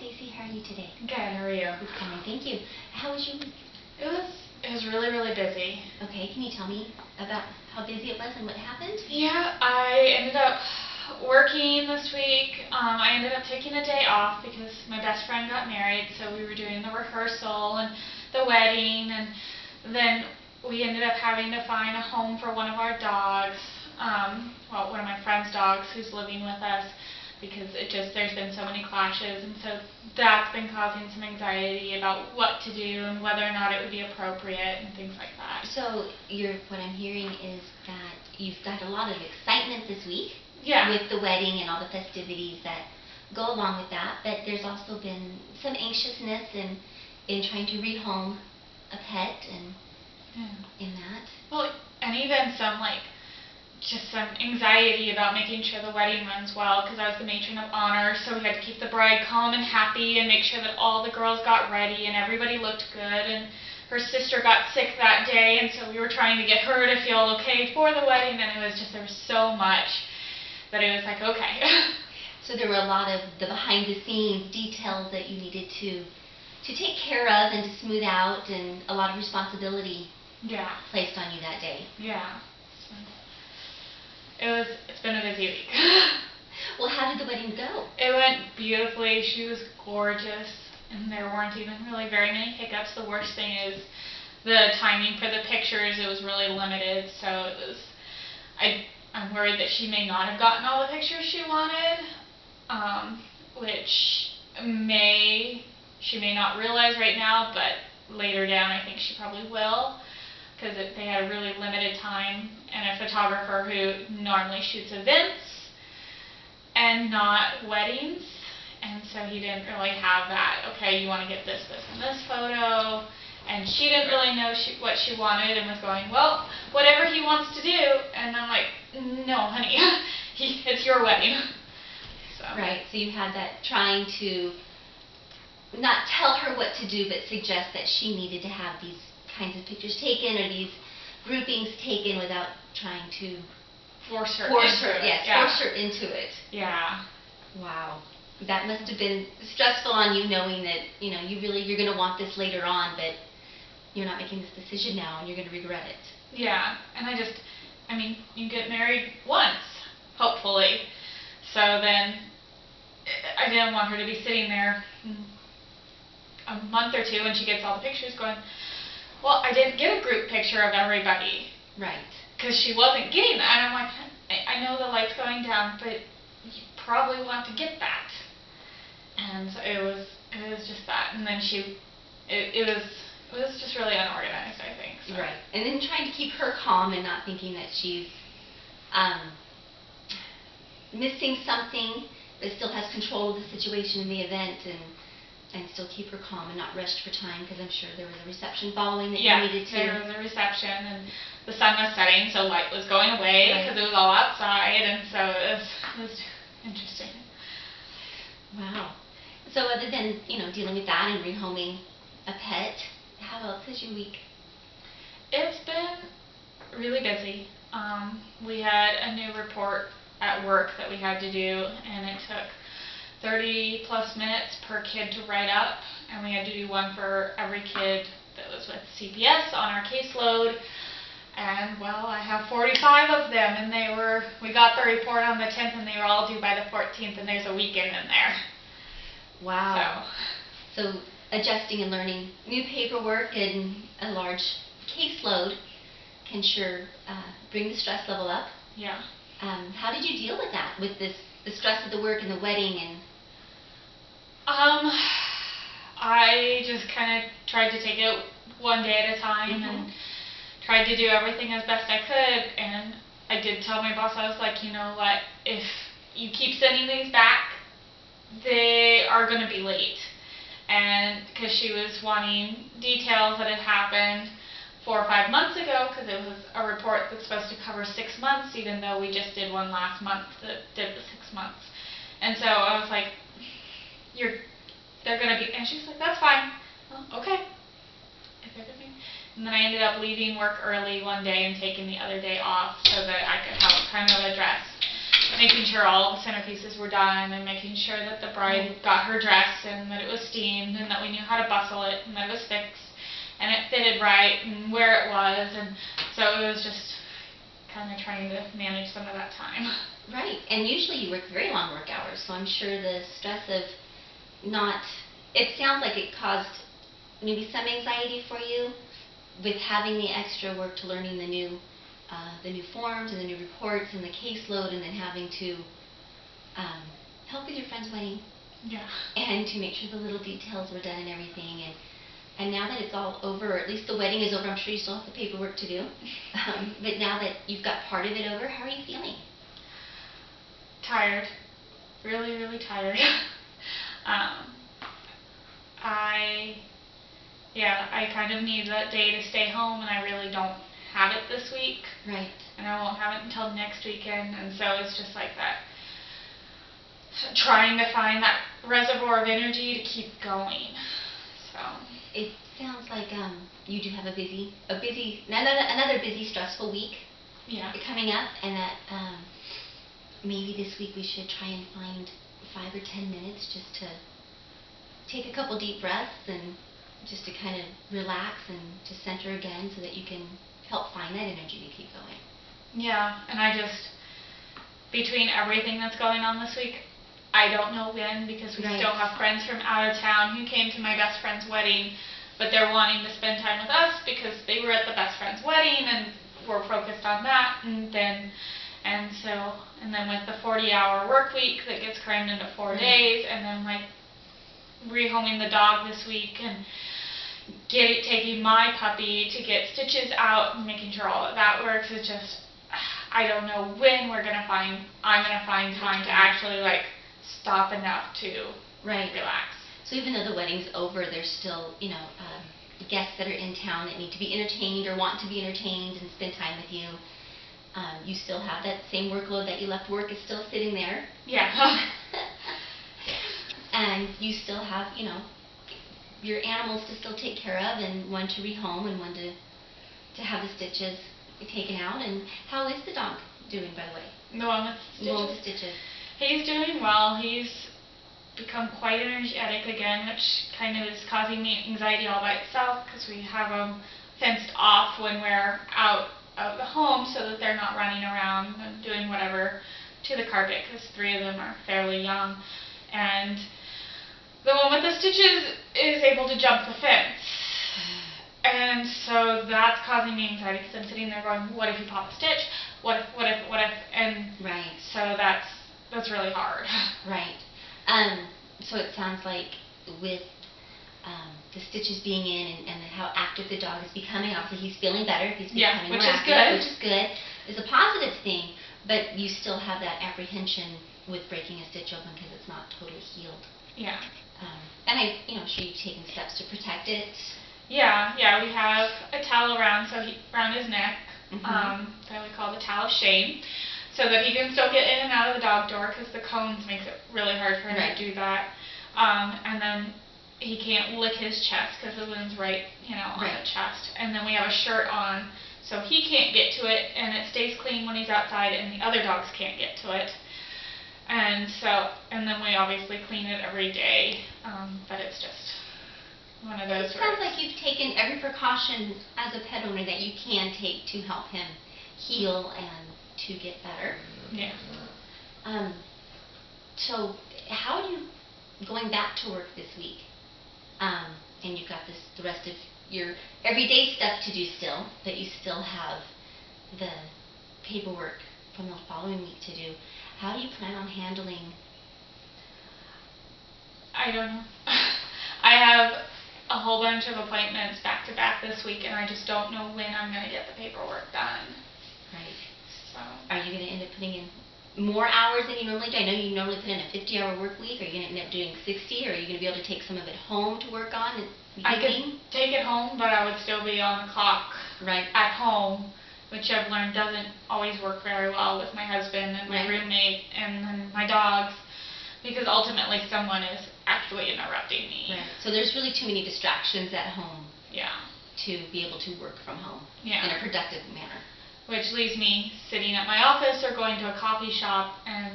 Stacy. How are you today? Good. How are you? Good. Fine, thank you. How was your week? It was really, really busy. Okay, can you tell me about how busy it was and what happened? Yeah, I ended up working this week. I ended up taking a day off because my best friend got married, so we were doing the rehearsal and the wedding, and then we ended up having to find a home for one of our dogs, well, one of my friend's dogs who's living with us, because there's been so many clashes, and so that's been causing some anxiety about what to do and whether or not it would be appropriate and things like that. So what I'm hearing is that you've got a lot of excitement this week. Yeah. With the wedding and all the festivities that go along with that, but there's also been some anxiousness in trying to rehome a pet and in that. Well, and even just some anxiety about making sure the wedding runs well, because I was the matron of honor, so we had to keep the bride calm and happy and make sure that all the girls got ready and everybody looked good, and her sister got sick that day, and so we were trying to get her to feel okay for the wedding, and there was so much that it was like, okay. So there were a lot of the behind-the-scenes details that you needed to take care of and to smooth out, and a lot of responsibility placed on you that day. Yeah. So it's been a busy week. Well, how did the wedding go? It went beautifully. She was gorgeous, and there weren't even really very many hiccups. The worst thing is the timing for the pictures. It was really limited, so I'm worried that she may not have gotten all the pictures she wanted, which she may not realize right now, but later down I think she probably will, because they had a really limited time, and a photographer who normally shoots events and not weddings, and so he didn't really have that, okay, you want to get this, and this photo, and she didn't really know what she wanted and was going, well, whatever he wants to do, and I'm like, no, honey, it's your wedding. So. Right, so you had that trying to not tell her what to do, but suggest that she needed to have these kinds of pictures taken or these groupings taken without trying to force her into it. Yeah. Wow. That must have been stressful on you, knowing that, you're going to want this later on, but you're not making this decision now and you're going to regret it. Yeah, and you get married once, hopefully. So then I didn't want her to be sitting there a month or two when she gets all the pictures going, well, I didn't get a group picture of everybody. Right. Because she wasn't getting that. And I'm like, I know the light's going down, but you probably want to get that. And so it was just that. And then it was just really unorganized, I think. So. Right. And then trying to keep her calm and not thinking that she's missing something, but still has control of the situation in the event, and still keep her calm and not rushed for time, because I'm sure there was a reception following that you needed to. Yeah, there was a reception, and the sun was setting, so light was going away because it was all outside, and so it was interesting. Wow. So other than, dealing with that and rehoming a pet, how else is your week? It's been really busy. We had a new report at work that we had to do, and it took 30 plus minutes per kid to write up, and we had to do one for every kid that was with CPS on our caseload. And well, I have 45 of them, and we got the report on the 10th, and they were all due by the 14th, and there's a weekend in there. Wow. So adjusting and learning new paperwork and a large caseload can sure bring the stress level up. Yeah. How did you deal with that, with the stress of the work and the wedding? And I just kind of tried to take it one day at a time and tried to do everything as best I could. And I did tell my boss, I was like, you know what, if you keep sending these back, they are going to be late. And because she was wanting details that had happened 4 or 5 months ago, because it was a report that's supposed to cover 6 months, even though we just did one last month that did the 6 months. And so I was like, they're going to be, and she's like, that's fine. Well, okay. And then I ended up leaving work early one day and taking the other day off so that I could help kind of address making sure all the centerpieces were done and making sure that the bride got her dress and that it was steamed and that we knew how to bustle it and that it was fixed and it fitted right and where it was, and so it was just kind of trying to manage some of that time. Right, and usually you work very long work hours, so I'm sure the stress of not, it sounds like it caused maybe some anxiety for you with having the extra work to learning the new forms and the new reports and the caseload, and then having to help with your friend's wedding. Yeah. And to make sure the little details were done and everything. And now that it's all over, or at least the wedding is over, I'm sure you still have the paperwork to do. But now that you've got part of it over, how are you feeling? Tired. Really, really tired. I kind of need that day to stay home, and I really don't have it this week. Right. And I won't have it until next weekend, and so it's just like that, trying to find that reservoir of energy to keep going. So it sounds like you do have another busy, stressful week. Yeah. Coming up, and that maybe this week we should try and find 5 or 10 minutes just to take a couple deep breaths and just to kind of relax and to center again, so that you can help find that energy to keep going. Yeah, and I just, between everything that's going on this week, I don't know when, because we still have friends from out of town who came to my best friend's wedding, but they're wanting to spend time with us because they were at the best friend's wedding and we're focused on that, and then with the 40-hour work week that gets crammed into 4 days, and then like rehoming the dog this week and taking my puppy to get stitches out and making sure all of that works, is just, I don't know when I'm gonna find time to actually like stop enough to relax. So even though the wedding's over, there's still, guests that are in town that need to be entertained or want to be entertained and spend time with you. You still have that same workload that you left work is still sitting there. Yeah. And you still have, your animals to still take care of, and one to rehome and one to have the stitches taken out. And how is the dog doing, by the way? The one with stitches? The one with stitches. He's doing well. He's become quite energetic again, which kind of is causing me anxiety all by itself, because we have them fenced off when we're out of the home so that they're not running around and doing whatever to the carpet, because 3 of them are fairly young. And the one with the stitches is able to jump the fence. And so that's causing me anxiety, because I'm sitting there going, what if you pop a stitch? What if, and so that's really hard. Right. So it sounds like with the stitches being in and how active the dog is becoming, obviously he's feeling better, he's becoming more active, which is good. It's a positive thing, but you still have that apprehension with breaking a stitch open because it's not totally healed. Yeah. And sure you've taken steps to protect it. Yeah, we have a towel around his neck, that we call the towel of shame, so that he can still get in and out of the dog door, because the cones makes it really hard for him to do that. And then he can't lick his chest because the wound's right on the chest. And then we have a shirt on, so he can't get to it, and it stays clean when he's outside, and the other dogs can't get to it. And then we obviously clean it every day, but it's just one of those. It sounds like you've taken every precaution as a pet owner that you can take to help him heal and to get better. Yeah. So how are you going back to work this week? And you've got the rest of your everyday stuff to do still, but you still have the paperwork from the following week to do. How do you plan on handling? I don't know. I have a whole bunch of appointments back to back this week, and I just don't know when I'm going to get the paperwork done. Right. So. Are you going to end up putting in more hours than you normally do? I know you normally put in a 50-hour work week. Are you going to end up doing 60, or are you going to be able to take some of it home to work on? I could take it home, but I would still be on the clock at home, which I've learned doesn't always work very well with my husband and my roommate and then my dogs, because ultimately someone is actually interrupting me. Right. So there's really too many distractions at home. Yeah. To be able to work from home. Yeah. In a productive manner. which leaves me sitting at my office or going to a coffee shop. And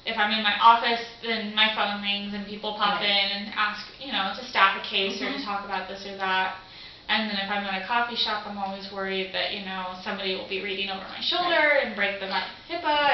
if I'm in my office, then my phone rings and people pop in and ask, to staff a case or to talk about this or that. And then if I'm at a coffee shop, I'm always worried that, somebody will be reading over my shoulder and break the HIPAA